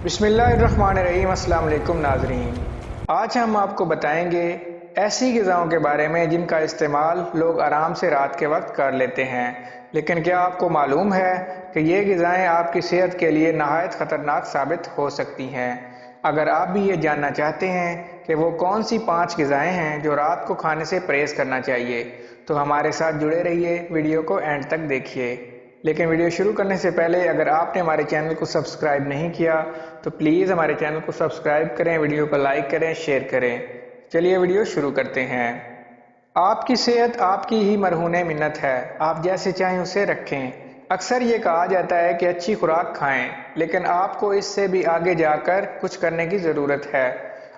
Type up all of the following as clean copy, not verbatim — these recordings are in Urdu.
بسم اللہ الرحمن الرحیم۔ السلام علیکم ناظرین، آج ہم آپ کو بتائیں گے ایسی غذاؤں کے بارے میں جن کا استعمال لوگ آرام سے رات کے وقت کر لیتے ہیں، لیکن کیا آپ کو معلوم ہے کہ یہ غذائیں آپ کی صحت کے لیے نہایت خطرناک ثابت ہو سکتی ہیں؟ اگر آپ بھی یہ جاننا چاہتے ہیں کہ وہ کون سی 5 غذائیں ہیں جو رات کو کھانے سے پرہیز کرنا چاہیے، تو ہمارے ساتھ جڑے رہیے، ویڈیو کو اینڈ تک دیکھیے۔ لیکن ویڈیو شروع کرنے سے پہلے اگر آپ نے ہمارے چینل کو سبسکرائب نہیں کیا تو پلیز ہمارے چینل کو سبسکرائب کریں، ویڈیو کو لائک کریں، شیئر کریں۔ چلیے ویڈیو شروع کرتے ہیں۔ آپ کی صحت آپ کی ہی مرہون منت ہے، آپ جیسے چاہیں اسے رکھیں۔ اکثر یہ کہا جاتا ہے کہ اچھی خوراک کھائیں، لیکن آپ کو اس سے بھی آگے جا کر کچھ کرنے کی ضرورت ہے۔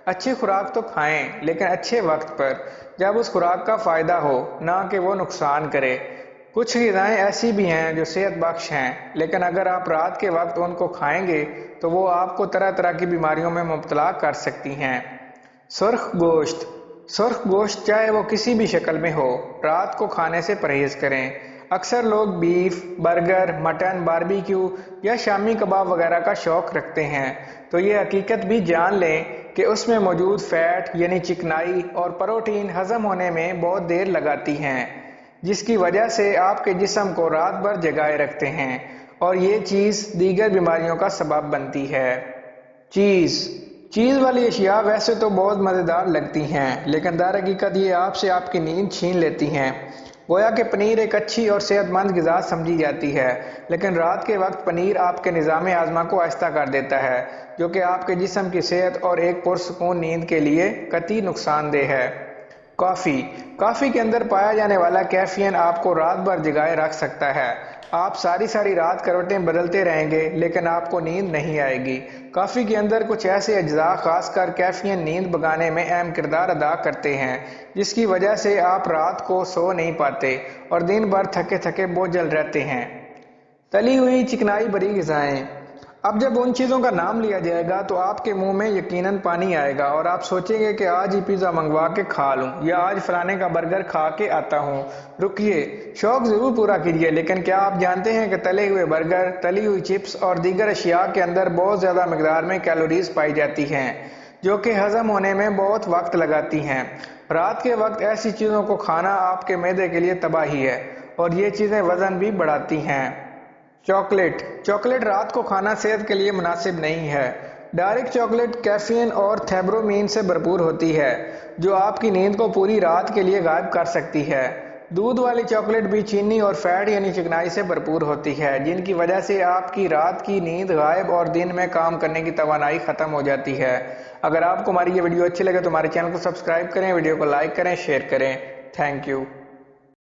اچھی خوراک تو کھائیں، لیکن اچھے وقت پر، جب اس خوراک کا فائدہ ہو، نہ کہ وہ نقصان کرے۔ کچھ غذائیں ایسی بھی ہیں جو صحت بخش ہیں، لیکن اگر آپ رات کے وقت ان کو کھائیں گے تو وہ آپ کو طرح طرح کی بیماریوں میں مبتلا کر سکتی ہیں۔ سرخ گوشت۔ سرخ گوشت چاہے وہ کسی بھی شکل میں ہو، رات کو کھانے سے پرہیز کریں۔ اکثر لوگ بیف، برگر، مٹن، باربیکیو یا شامی کباب وغیرہ کا شوق رکھتے ہیں، تو یہ حقیقت بھی جان لیں کہ اس میں موجود فیٹ یعنی چکنائی اور پروٹین ہضم ہونے میں بہت دیر لگاتی ہیں، جس کی وجہ سے آپ کے جسم کو رات بھر جگائے رکھتے ہیں، اور یہ چیز دیگر بیماریوں کا سبب بنتی ہے۔ چیز والی اشیاء ویسے تو بہت مزیدار لگتی ہیں، لیکن در حقیقت یہ آپ سے آپ کی نیند چھین لیتی ہیں۔ گویا کہ پنیر ایک اچھی اور صحت مند غذا سمجھی جاتی ہے، لیکن رات کے وقت پنیر آپ کے نظام ہاضمہ کو آہستہ کر دیتا ہے، جو کہ آپ کے جسم کی صحت اور ایک پرسکون نیند کے لیے قطعی نقصان دہ ہے۔ کافی کے اندر پایا جانے والا کیفین آپ کو رات بھر جگائے رکھ سکتا ہے۔ آپ ساری رات کروٹیں بدلتے رہیں گے، لیکن آپ کو نیند نہیں آئے گی۔ کافی کے اندر کچھ ایسے اجزاء، خاص کر کیفین، نیند بھگانے میں اہم کردار ادا کرتے ہیں، جس کی وجہ سے آپ رات کو سو نہیں پاتے اور دن بھر تھکے بوجھل رہتے ہیں۔ تلی ہوئی چکنائی بھری غذائیں۔ اب جب ان چیزوں کا نام لیا جائے گا تو آپ کے منہ میں یقیناً پانی آئے گا اور آپ سوچیں گے کہ آج ہی پیزا منگوا کے کھا لوں یا آج فلانے کا برگر کھا کے آتا ہوں۔ رکیے، شوق ضرور پورا کیجیے، لیکن کیا آپ جانتے ہیں کہ تلے ہوئے برگر، تلی ہوئی چپس اور دیگر اشیاء کے اندر بہت زیادہ مقدار میں کیلوریز پائی جاتی ہیں، جو کہ ہضم ہونے میں بہت وقت لگاتی ہیں۔ رات کے وقت ایسی چیزوں کو کھانا آپ کے معدے کے لیے تباہی ہے، اور یہ چیزیں وزن بھی بڑھاتی ہیں۔ چاکلیٹ رات کو کھانا صحت کے لیے مناسب نہیں ہے۔ ڈارک چاکلیٹ کیفین اور تھیبرومین سے بھرپور ہوتی ہے، جو آپ کی نیند کو پوری رات کے لیے غائب کر سکتی ہے۔ دودھ والی چاکلیٹ بھی چینی اور فیٹ یعنی چکنائی سے بھرپور ہوتی ہے، جن کی وجہ سے آپ کی رات کی نیند غائب اور دن میں کام کرنے کی توانائی ختم ہو جاتی ہے۔ اگر آپ کو ہماری یہ ویڈیو اچھی لگے تو ہمارے چینل کو سبسکرائب کریں، ویڈیو کو لائک کریں، شیئر کریں۔ Thank you.